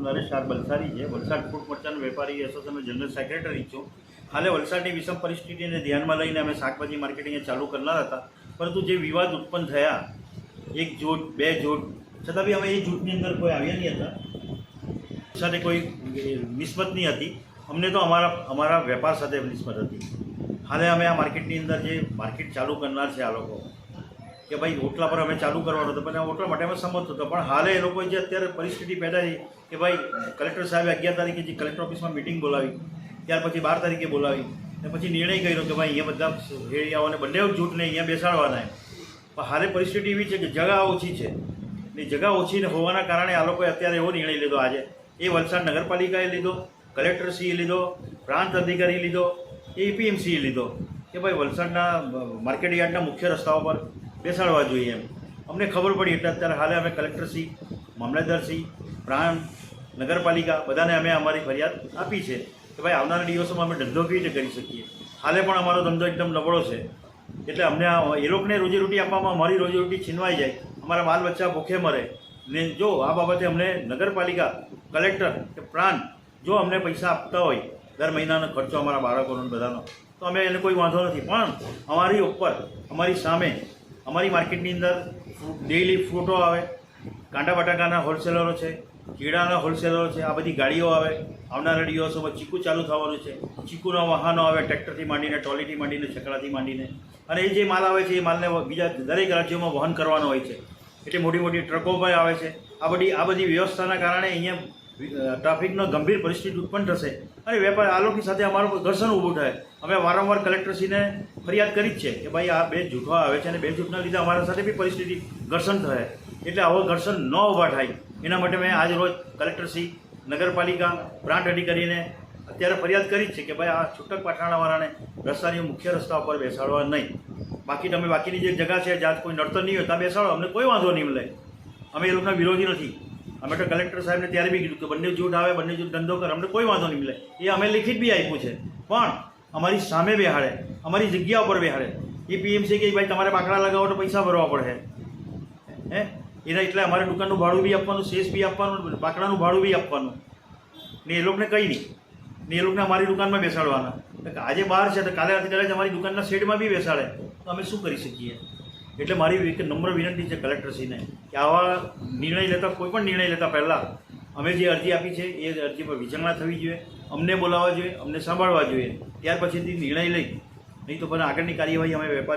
Naresh R બલસારી છે, Valsad food merchant વેપારી એસોસિએશનનો general secretary છું. હાલે વલસાડની વિષમ પરિસ્થિતિને ધ્યાનમાં લઈને અમે શાકભાજી માર્કેટિંગ ચાલુ કરનાર હતા, પરંતુ જે વિવાદ ઉત્પન્ન થયા, એક જૂથ બે જૂથ, છતાં બી અમે એ જૂથની અંદર કોઈ આવ્યા નહીં હતા, સાથે કોઈ નિસ્બત નહીં હતી. અમને તો અમારા વેપાર સાથે નિસ્બત હતી. હાલે અમે આ માર્કેટની અંદર જે માર્કેટ ચાલુ કરનાર છે આ લોકો કે ભાઈ ઓટલા પર અમે ચાલુ કરવાનો હતો, પણ ઓટલા માટે અમે સમજતો હતો. પણ હાલે એ લોકોએ જે અત્યારે પરિસ્થિતિ પેદા થઈ કે ભાઈ કલેક્ટર સાહેબે 11 તારીખે જે કલેક્ટર ઓફિસમાં મિટિંગ બોલાવી, ત્યાર પછી 12 તારીખે બોલાવી, અને પછી નિર્ણય કર્યો કે ભાઈ અહીંયા બધા હેડિયાઓને બંને જૂથને અહીંયા બેસાડવાના. પણ હાલે પરિસ્થિતિ એવી છે કે જગા ઓછી છે, ને જગા ઓછી હોવાના કારણે આ લોકોએ અત્યારે એવો નિર્ણય લીધો. આજે એ વલસાડ નગરપાલિકાએ લીધો, કલેક્ટરશ્રીએ લીધો, પ્રાંત અધિકારી લીધો, એપીએમસીએ લીધો કે ભાઈ વલસાડના માર્કેટ યાર્ડના મુખ્ય રસ્તાઓ પર બેસાડવા જોઈએ એમ. અમને ખબર પડી એટલે અત્યારે હાલે અમે કલેક્ટરશ્રી, મામલતદારશ્રી, પ્રાંત, નગરપાલિકા બધાને અમે અમારી ફરિયાદ આપી છે કે ભાઈ આવનારા દિવસોમાં અમે ધંધો કેવી રીતે કરી શકીએ. હાલે પણ અમારો ધંધો એકદમ નબળો છે, એટલે અમને એ લોકોને રોજીરોટી આપવામાં અમારી રોજીરોટી છીનવાઈ જાય, અમારા બાલ બચ્ચા ભૂખે મરે. ને જો આ બાબતે અમને નગરપાલિકા, કલેક્ટર કે પ્રાંત જો અમને પૈસા આપતા હોય દર મહિનાનો ખર્ચો અમારા બાળકોનો બધાનો, તો અમે એને કોઈ વાંધો નથી. પણ અમારી ઉપર, અમારી સામે, અમારી માર્કેટની અંદર ડેઇલી ફ્રૂટો આવે, કાંડા બટાકાના હોલસેલરો છે, કીડાના હોલસેલરો છે, આ બધી ગાડીઓ આવે. આવનારા દિવસોમાં ચીકુ ચાલુ થવાનું છે, ચીકુના વાહનો આવે, ટ્રેક્ટરથી માંડીને, ટ્રોલીથી માંડીને, છકડાથી માંડીને, અને એ જે માલ આવે છે એ માલને બીજા દરેક રાજ્યોમાં વહન કરવાનો હોય છે, એટલે મોટી મોટી ટ્રકો પણ આવે છે. આ બધી વ્યવસ્થાના કારણે અહીંયા ટ્રાફિકનો ગંભીર પરિસ્થિતિ ઉત્પન્ન થશે અને વેપાર આ લોકો સાથે અમારું ઘર્ષણ ઊભું થાય. અમે વારંવાર કલેક્ટરશ્રીને ફરિયાદ કરી જ છે કે ભાઈ આ બે જૂથો આવે છે અને બે જૂથના લીધે અમારા સાથે બી પરિસ્થિતિ ઘર્ષણ થાય, એટલે આવો ઘર્ષણ ન ઊભા થાય એના માટે મેં આજ રોજ કલેક્ટરશ્રી, નગરપાલિકા, પ્રાંત અધિકારીને અત્યારે ફરિયાદ કરી જ છે કે ભાઈ આ છૂટક પાઠાણાવાળાને રસ્તાની મુખ્ય રસ્તા ઉપર બેસાડવા નહીં. બાકી તમે બાકીની જે જગ્યા છે જ્યાં કોઈ નડતર નહીં હોય ત્યાં બેસાડો, અમને કોઈ વાંધો નહીં મળે. અમે એ લોકોના વિરોધી નથી. અમે તો કલેક્ટર સાહેબને ત્યારે બી કીધું કે બંને જૂથ આવે, બંને જૂથ ધંધો કરે, અમને કોઈ વાંધો નહીં મળે. એ અમે લિખિત બી આપ્યું છે, પણ અમારી સામે બેહાડે, અમારી જગ્યા ઉપર બેહાડે. એ પીએમસી કે ભાઈ તમારે બાકડા લગાવો તો પૈસા ભરવા પડે એના, એટલે અમારે દુકાનનું ભાડું બી આપવાનું, શેષ બી આપવાનું, બાકડાનું ભાડું બી આપવાનું. ને એ લોકોને કંઈ નહીં, ને એ લોકોને અમારી દુકાનમાં બેસાડવાના. આજે બહાર છે તો કાલે કદાચ અમારી દુકાનના શેડમાં બી બેસાડે તો અમે શું કરી શકીએ. એટલે મારી એક નમ્ર વિનંતી છે કલેક્ટરશ્રીને કે આવા નિર્ણય લેતા, કોઈ પણ નિર્ણય લેતા પહેલાં અમે જે અરજી આપી છે એ અરજી પર વિચારણા થવી જોઈએ, અમને બોલાવવા જોઈએ, અમને સાંભળવા જોઈએ, ત્યાર પછીથી નિર્ણય લઈ, નહીં તો પણ આગળની કાર્યવાહી અમે વેપારી